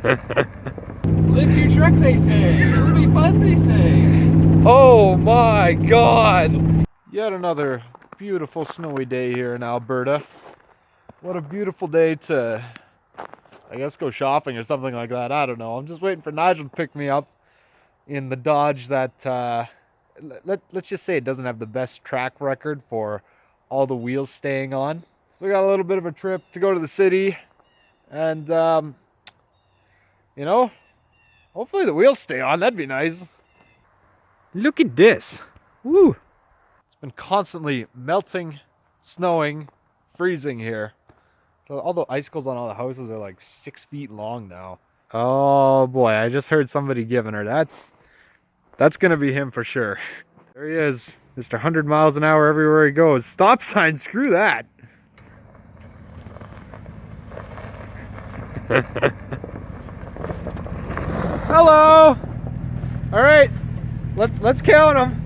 Lift your truck, they say. It'll be fun, they say. Oh my God! Yet another beautiful snowy day here in Alberta. What a beautiful day to, I guess, go shopping or something like that. I don't know. I'm just waiting for Nigel to pick me up in the Dodge that, let's just say it doesn't have the best track record for all the wheels staying on. So we got a little bit of a trip to go to the city and, you know, hopefully the wheels stay on. That'd be nice. Look at this. Woo! It's been constantly melting, snowing, freezing here. So all the icicles on all the houses are like 6 feet long now. Oh boy, I just heard somebody giving her that. That's gonna be him for sure. There he is, Mr. 100 miles an hour everywhere he goes. Stop sign, screw that. Hello. All right, let's count them.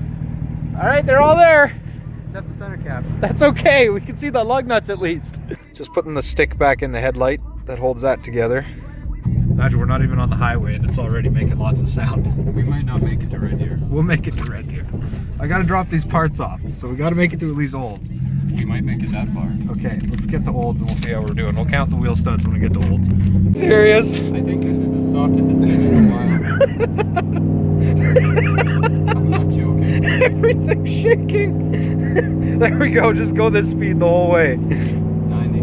All right, they're all there. Except the center cap. That's okay, we can see the lug nuts at least. Just putting the stick back in the headlight that holds that together. Imagine we're not even on the highway and it's already making lots of sound. We might not make it to Red Deer. We'll make it to Red Deer. I gotta drop these parts off, so we gotta make it to at least Olds. We might make it that far. Okay, let's get to Olds and we'll see how we're doing. We'll count the wheel studs when we get to Olds. Serious? I think this is the softest it's been in a while. I'm not joking. Everything's shaking. There we go, just go this speed the whole way. 90.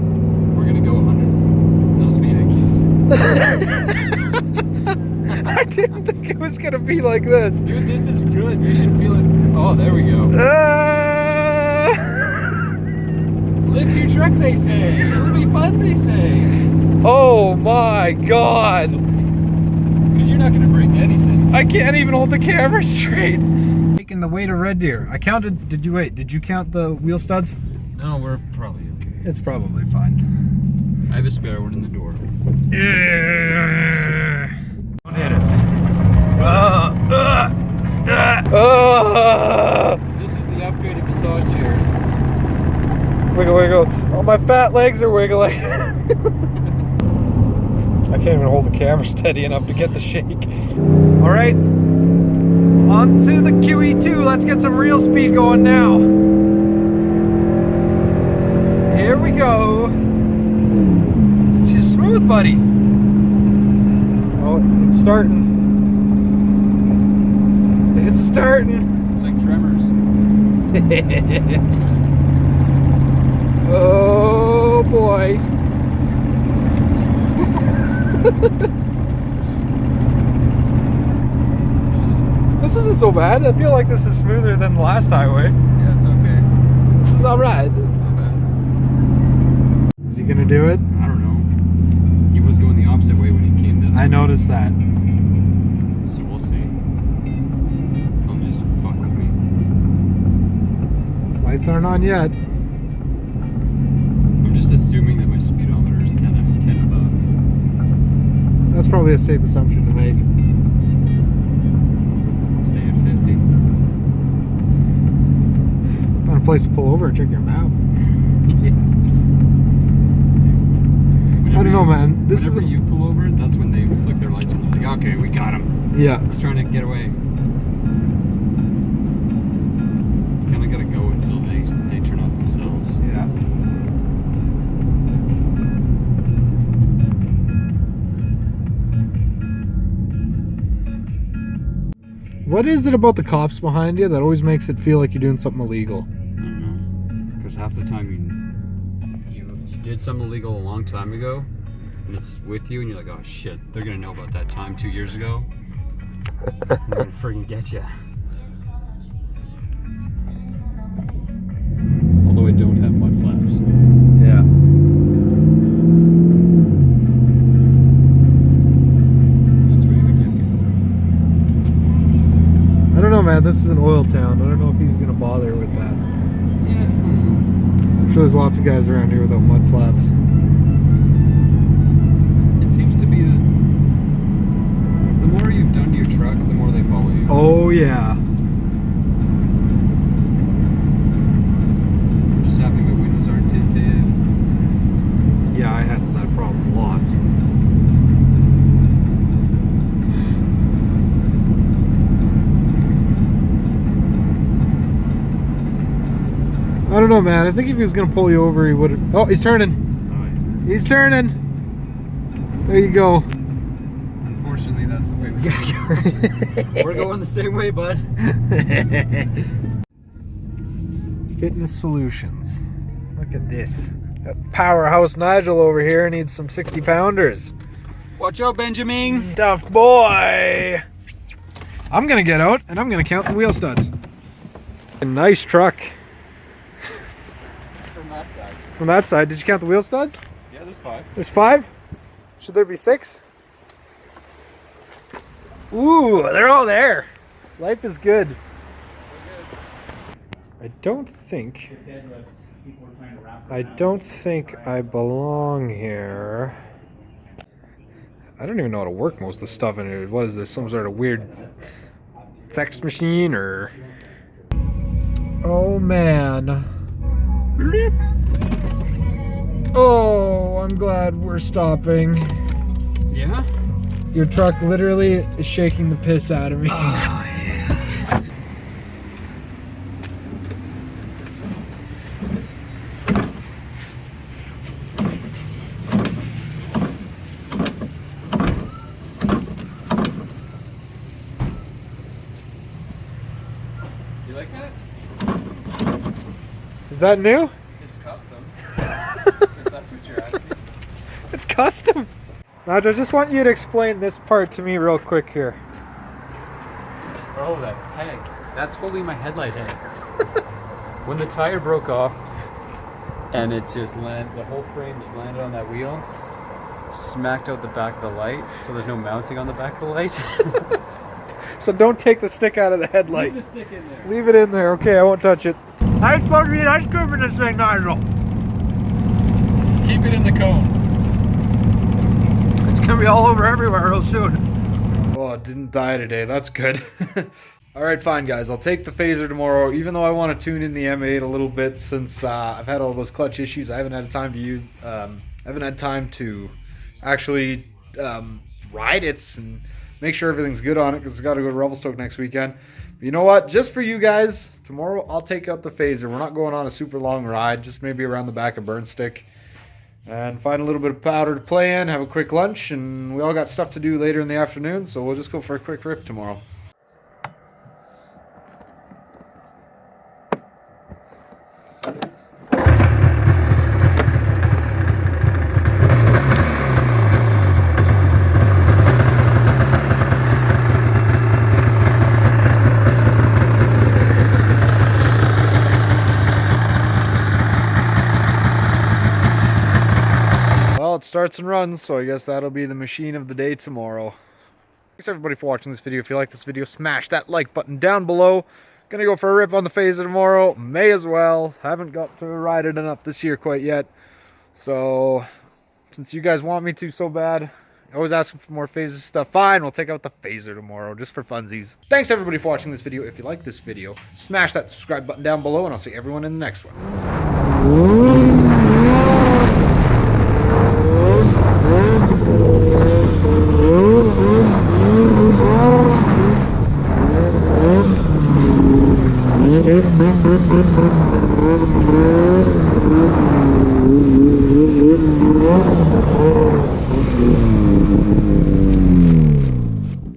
We're gonna go 100. No speeding. I didn't think it was gonna be like this. Dude, this is good. You should feel it. Oh, there we go. Lift your truck, they say. It'll be fun, they say. Oh my God. Because you're not gonna break anything. I can't even hold the camera straight. Taking the way to Red Deer. I counted, did you count the wheel studs? No, we're probably okay. It's probably fine. I have a spare one in the door. Don't hit it. This is the upgraded massage chairs. Wiggle, wiggle. Oh, my fat legs are wiggling. I can't even hold the camera steady enough to get the shake. All right, on to the QE2. Let's get some real speed going now. Here we go. She's smooth, buddy. Oh, it's starting. It's starting. It's like Tremors. Oh boy. This isn't so bad. I feel like this is smoother than the last highway. Yeah, it's okay. This is alright. Not bad. Is he gonna do it? I don't know. He was going the opposite way when he came this way. I noticed that. So we'll see. He'll just fuck with me. Lights aren't on yet. I'm just assuming that my speedometer is 10 above. That's probably a safe assumption to make. Stay at 50. Find a place to pull over and check your map. I don't know, man. This is whenever you pull over, that's when they flick their lights on. They're like, okay, we got him. Yeah. He's trying to get away. You kind of gotta go until they turn off themselves. Yeah. What is it about the cops behind you that always makes it feel like you're doing something illegal? I don't know. Because half the time you did something illegal a long time ago, and it's with you, and you're like, oh shit, they're gonna know about that time 2 years ago. They're gonna freaking get you. Although I don't have mud flaps. Yeah. That's what you would get me I don't know, man. This is an oil town. I don't know if he's gonna bother with that. for. Yeah. I'm sure there's lots of guys around here without mud flaps. It seems to be the more you've done to your truck, the more they follow you. Oh yeah. I'm just happy my windows aren't tinted. Yeah, I had that problem lots. don't know, man. I think if he was gonna pull you over, he would have. Oh, he's turning. Oh, He's turning. There you go. unfortunately, that's the way we go. We're going the same way, bud. Fitness Solutions. Look at this. That powerhouse Nigel over here needs some 60-pounders. Watch out, Benjamin. Tough boy. I'm gonna get out and I'm gonna count the wheel studs. A nice truck. From that side. From that side, did you count the wheel studs? Yeah, there's 5. There's 5? Should there be 6? Ooh, they're all there. Life is good. I don't think I belong here. I don't even know how to work most of the stuff in here. What is this? Some sort of weird text machine or... Oh man. Oh, I'm glad we're stopping. Yeah? Your truck literally is shaking the piss out of me. Oh, yeah. You like that? Is that new? It's custom. If that's what you're asking. It's custom. Nigel, I just want you to explain this part to me real quick here. Oh, that peg. That's holding my headlight head. When the tire broke off and it just landed, the whole frame just landed on that wheel, smacked out the back of the light, so there's no mounting on the back of the light. So don't take the stick out of the headlight. Leave the stick in there. Leave it in there. Okay, I won't touch it. I'm supposed to eat ice cream in this thing, Nigel. Keep it in the cone. It's gonna be all over everywhere real soon. Oh, it didn't die today. That's good. Alright, fine guys. I'll take the phaser tomorrow, even though I want to tune in the M8 a little bit since I've had all those clutch issues. I haven't had time to use actually ride it and make sure everything's good on it because it's got to go to Revelstoke next weekend. But you know what? Just for you guys, tomorrow I'll take up the phaser. We're not going on a super long ride, just maybe around the back of Burnstick. And find a little bit of powder to play in, have a quick lunch, and we all got stuff to do later in the afternoon, so we'll just go for a quick rip tomorrow. It starts and runs, so I guess that'll be the machine of the day tomorrow. Thanks everybody for watching this video. If you like this video, smash that like button down below. Gonna go for a rip on the phaser tomorrow. May as well. Haven't got to ride it enough this year quite yet. So, since you guys want me to so bad, always asking for more phaser stuff. Fine, we'll take out the phaser tomorrow, just for funsies. Thanks everybody for watching this video. If you like this video, smash that subscribe button down below, and I'll see everyone in the next one.